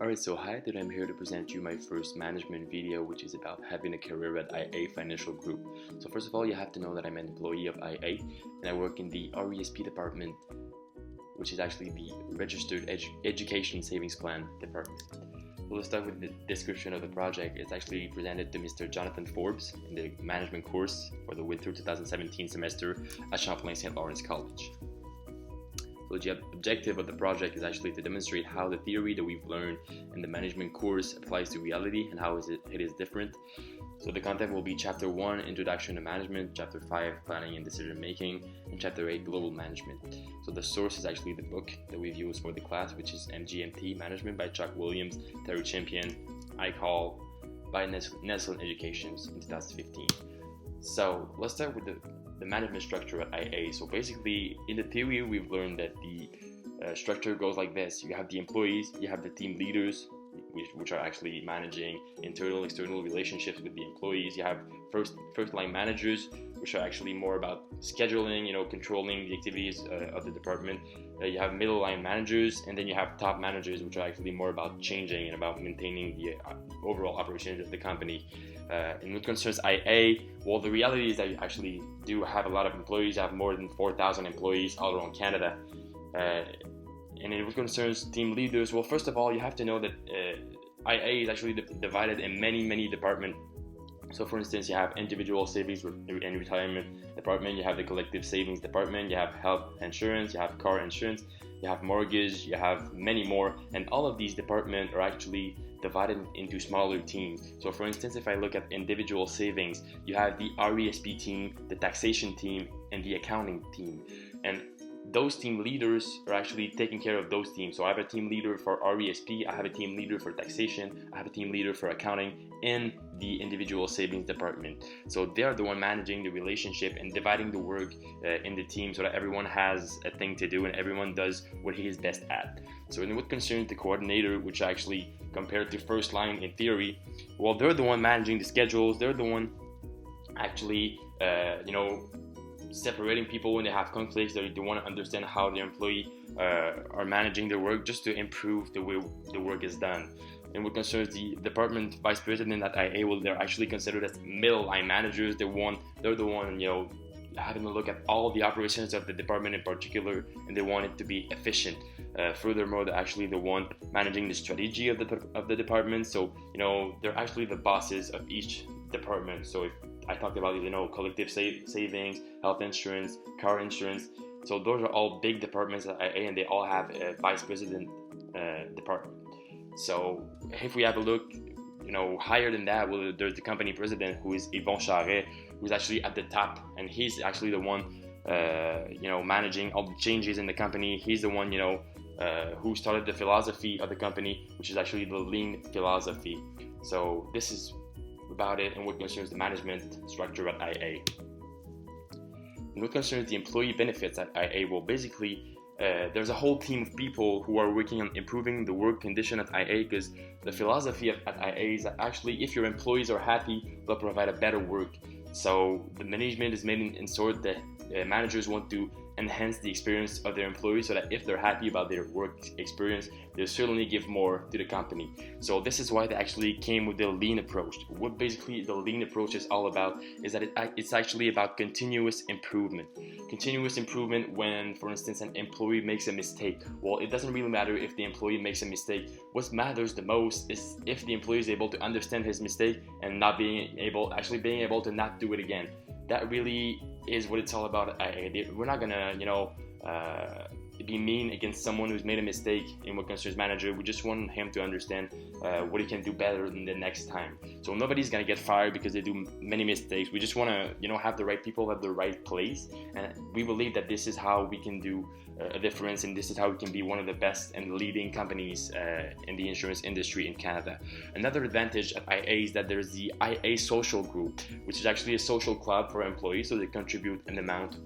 Alright, so hi, today I'm here to present you my first management video, which is about having a career at IA Financial Group. So first of all, you have to know that I'm an employee of IA, and I work in the RESP department, which is actually the Registered Education Savings Plan department. So let's start with the description of the project. It's actually presented to Mr. Jonathan Forbes in the management course for the winter 2017 semester at Champlain St. Lawrence College. So the objective of the project is actually to demonstrate how the theory that we've learned in the management course applies to reality and how it is different. So the content will be Chapter 1, Introduction to Management, Chapter 5, Planning and Decision Making, and Chapter 8, Global Management. So the source is actually the book that we've used for the class, which is MGMT, Management by Chuck Williams, Terry Champion, I Call by Nestlé Educations in 2015. So let's start with the management structure at IA. So basically, in the theory, we've learned that the structure goes like this. You have the employees, you have the team leaders, which are actually managing internal, external relationships with the employees. You have first line managers, which are actually more about scheduling, controlling the activities of the department. You have middle line managers, and then you have top managers, which are actually more about changing and about maintaining the overall operations of the company. In what concerns IA, well, the reality is that you actually do have a lot of employees. You have more than 4,000 employees all around Canada. And in what concerns team leaders, well, first of all, you have to know that IA is actually divided in many departments. So for instance, you have individual savings and retirement department, you have the collective savings department, you have health insurance, you have car insurance, you have mortgage, you have many more, and all of these departments are actually divided into smaller teams. So for instance, if I look at individual savings, you have the RESP team, the taxation team, and the accounting team. And those team leaders are actually taking care of those teams. So I have a team leader for RESP, I have a team leader for taxation, I have a team leader for accounting in the individual savings department. So they are the one managing the relationship and dividing the work in the team so that everyone has a thing to do and everyone does what he is best at. So in what concerns the coordinator, which actually compared to first line in theory, well, they're the one managing the schedules, they're the one actually, separating people when they have conflicts. They want to understand how their employee are managing their work just to improve the way the work is done. And what concerns the department vice president at IA, well, they're actually considered as middle line managers. They're the one, having a look at all the operations of the department in particular, and they want it to be efficient. Furthermore, they're actually the one managing the strategy of the department. So they're actually the bosses of each department. So if I talked about collective savings, health insurance, car insurance. So those are all big departments at IA, and they all have a vice president department. So if we have a look, higher than that, well, there's the company president, who is Yvon Charret, who's actually at the top, and he's actually the one, managing all the changes in the company. He's the one, who started the philosophy of the company, which is actually the lean philosophy. So this is about it and what concerns the management structure at IA. And what concerns the employee benefits at IA, well, basically, there's a whole team of people who are working on improving the work condition at IA, because the philosophy at IA is that actually if your employees are happy, they'll provide a better work. So the management is made in sort that managers want to enhance the experience of their employees, so that if they're happy about their work experience, they'll certainly give more to the company. So this is why they actually came with the lean approach. What basically the lean approach is all about is that it's actually about continuous improvement. Continuous improvement when, for instance, an employee makes a mistake. Well, it doesn't really matter if the employee makes a mistake. What matters the most is if the employee is able to understand his mistake and being able to not do it again. That really is what it's all about. We're not gonna, be mean against someone who's made a mistake in what concerns manager. We just want him to understand what he can do better than the next time. So nobody's gonna get fired because they do many mistakes. We just want to, have the right people at the right place, and we believe that this is how we can do a difference, and this is how we can be one of the best and leading companies in the insurance industry in Canada. Another advantage at IA is that there's the IA social group, which is actually a social club for employees, so they contribute an amount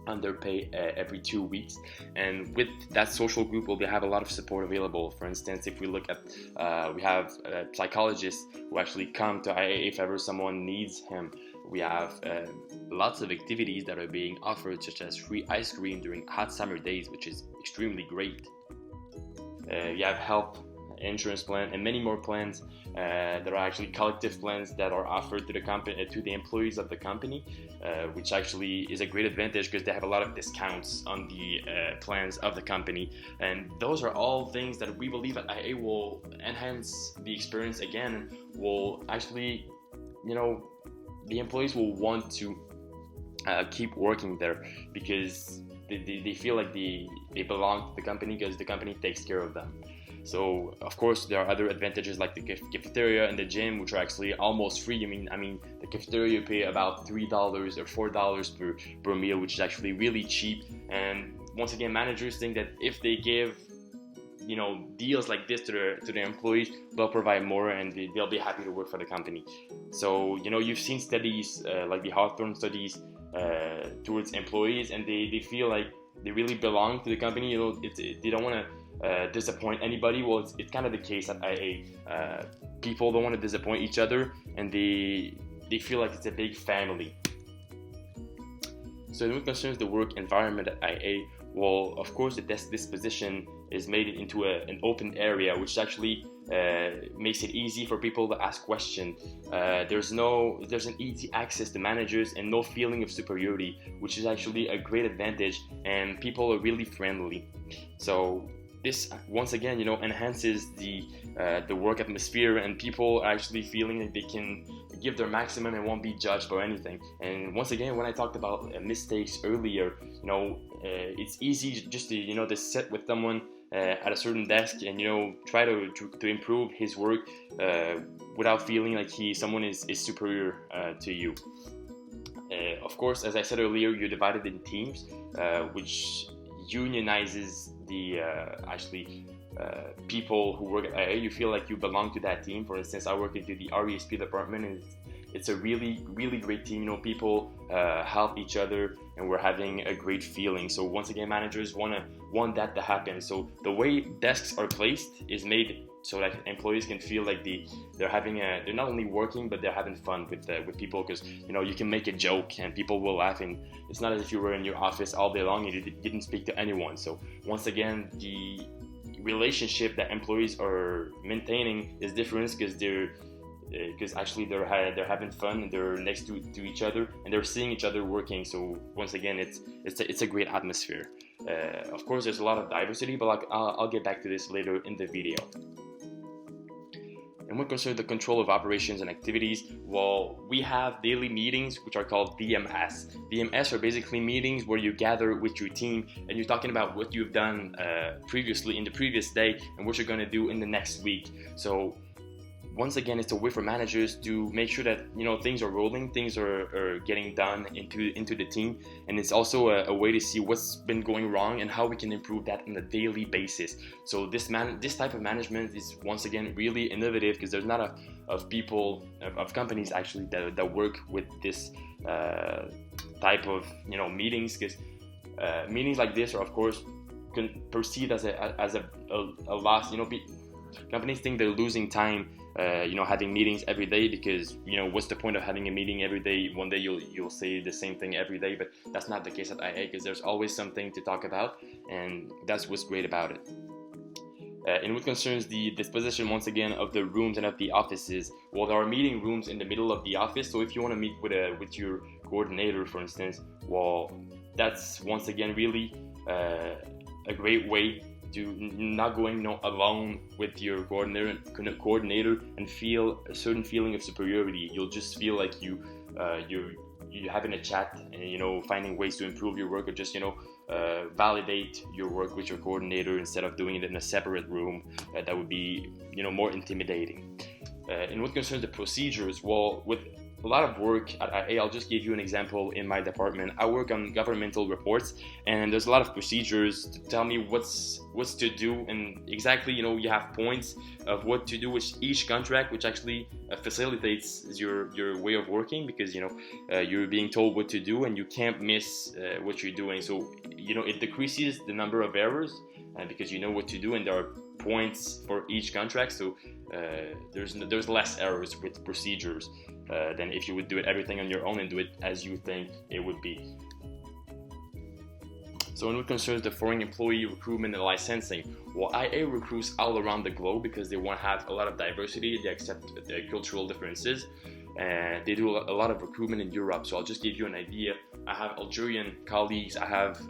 on their pay every 2 weeks. And with that social group, we have a lot of support available. For instance, if we look at, we have psychologists who actually come to IA if ever someone needs him. We have lots of activities that are being offered, such as free ice cream during hot summer days, which is extremely great. You have help insurance plan, and many more plans that are actually collective plans that are offered to the company, to the employees of the company, which actually is a great advantage because they have a lot of discounts on the plans of the company. And those are all things that we believe at IA will enhance the experience again, will actually, the employees will want to keep working there because they feel like they belong to the company because the company takes care of them. So of course there are other advantages like the cafeteria and the gym, which are actually almost free. I mean the cafeteria you pay about $3 or $4 per meal, which is actually really cheap. And once again, managers think that if they give deals like this to their employees, they'll provide more and they'll be happy to work for the company. So you've seen studies like the Hawthorne studies towards employees, and they feel like they really belong to the company. They don't want to disappoint anybody. Well, it's kind of the case at IA. People don't want to disappoint each other, and they feel like it's a big family. So what concerns the work environment at IA, well, of course, this position is made into an open area, which actually makes it easy for people to ask questions. There's an easy access to managers and no feeling of superiority, which is actually a great advantage, and people are really friendly. So this once again, enhances the work atmosphere, and people are actually feeling that they can give their maximum and won't be judged for anything. And once again, when I talked about mistakes earlier, it's easy just to sit with someone at a certain desk and try to improve his work without feeling like someone is superior to you. Of course, as I said earlier, you're divided in teams, which unionizes the people who work at IA. You feel like you belong to that team. For instance, I work into the RESP department, and it's a really, really great team. People help each other, and we're having a great feeling. So once again, managers want that to happen. So the way desks are placed is made so that employees can feel like they're not only working, but they're having fun with people, because you can make a joke and people will laugh, and it's not as if you were in your office all day long and you didn't speak to anyone. So once again, the relationship that employees are maintaining is different because actually they're having fun and they're next to each other and they're seeing each other working. So once again, it's a great atmosphere. Of course, there's a lot of diversity, but I'll get back to this later in the video. And when concerns the control of operations and activities, well, we have daily meetings which are called DMS. DMS are basically meetings where you gather with your team and you're talking about what you've done previously in the previous day and what you're going to do in the next week. So once again, it's a way for managers to make sure that things are rolling, things are getting done into the team, and it's also a way to see what's been going wrong and how we can improve that on a daily basis. So this type of management is once again really innovative, because there's not of people of companies actually that work with this type of meetings, because meetings like this are of course perceived as a loss. Companies think they're losing time having meetings every day, because what's the point of having a meeting every day? One day you'll say the same thing every day, but that's not the case at IA, because there's always something to talk about, and that's what's great about it. And what concerns the disposition once again of the rooms and of the offices, well, there are meeting rooms in the middle of the office. So if you want to meet with your coordinator, for instance, well, that's once again really a great way to not going alone with your coordinator and feel a certain feeling of superiority. You'll just feel like you're having a chat and finding ways to improve your work, or just validate your work with your coordinator instead of doing it in a separate room. That would be more intimidating. And what concerns the procedures, well, with a lot of work at IA, I'll just give you an example. In my department, I work on governmental reports, and there's a lot of procedures to tell me what's to do, and exactly you have points of what to do with each contract, which actually facilitates your way of working, because you're being told what to do and you can't miss what you're doing. So it decreases the number of errors because you know what to do, and there are points for each contract. So there's less errors with procedures than if you would do everything on your own and do it as you think it would be. So in what concerns the foreign employee recruitment and licensing, well, IA recruits all around the globe because they want to have a lot of diversity, they accept the cultural differences, and they do a lot of recruitment in Europe. So I'll just give you an idea. I have Algerian colleagues, I have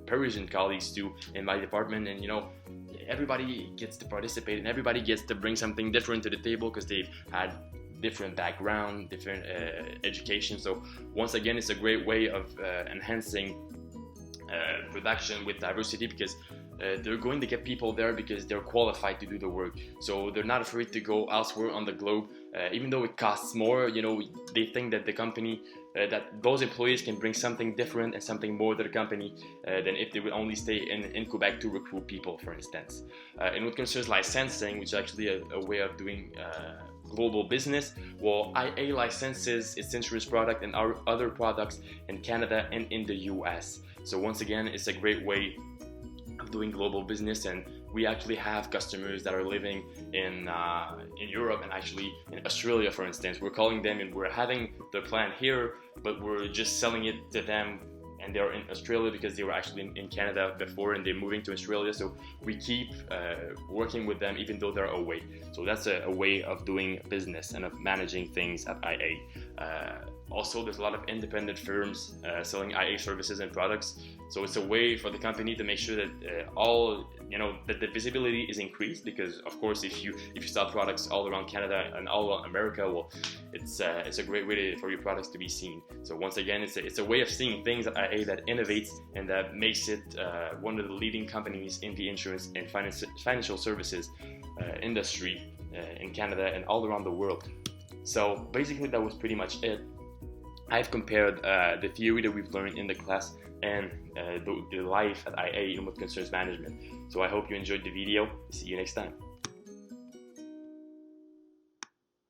Parisian colleagues too in my department, and everybody gets to participate and everybody gets to bring something different to the table because they've had different background, different education. So once again, it's a great way of enhancing production with diversity, because they're going to get people there because they're qualified to do the work. So they're not afraid to go elsewhere on the globe, even though it costs more. They think that the company, that those employees can bring something different and something more to the company than if they would only stay in Quebec to recruit people, for instance. And what concerns licensing, which is actually a way of doing global business, well, IA licenses its insurance product and our other products in Canada and in the US. So once again, it's a great way of doing global business, and we actually have customers that are living in Europe and actually in Australia, for instance. We're calling them and we're having their plan here, but we're just selling it to them, and they're in Australia because they were actually in Canada before and they're moving to Australia. So we keep working with them even though they're away. So that's a way of doing business and of managing things at IA. Also, there's a lot of independent firms selling IA services and products. So it's a way for the company to make sure that that the visibility is increased, because of course, if you sell products all around Canada and all around America, well, it's a great way for your products to be seen. So once again, it's a way of seeing things at IA that innovates and that makes it one of the leading companies in the insurance and financial services industry in Canada and all around the world. So basically, that was pretty much it. I've compared the theory that we've learned in the class and the life at IA in what concerns management. So I hope you enjoyed the video. See you next time.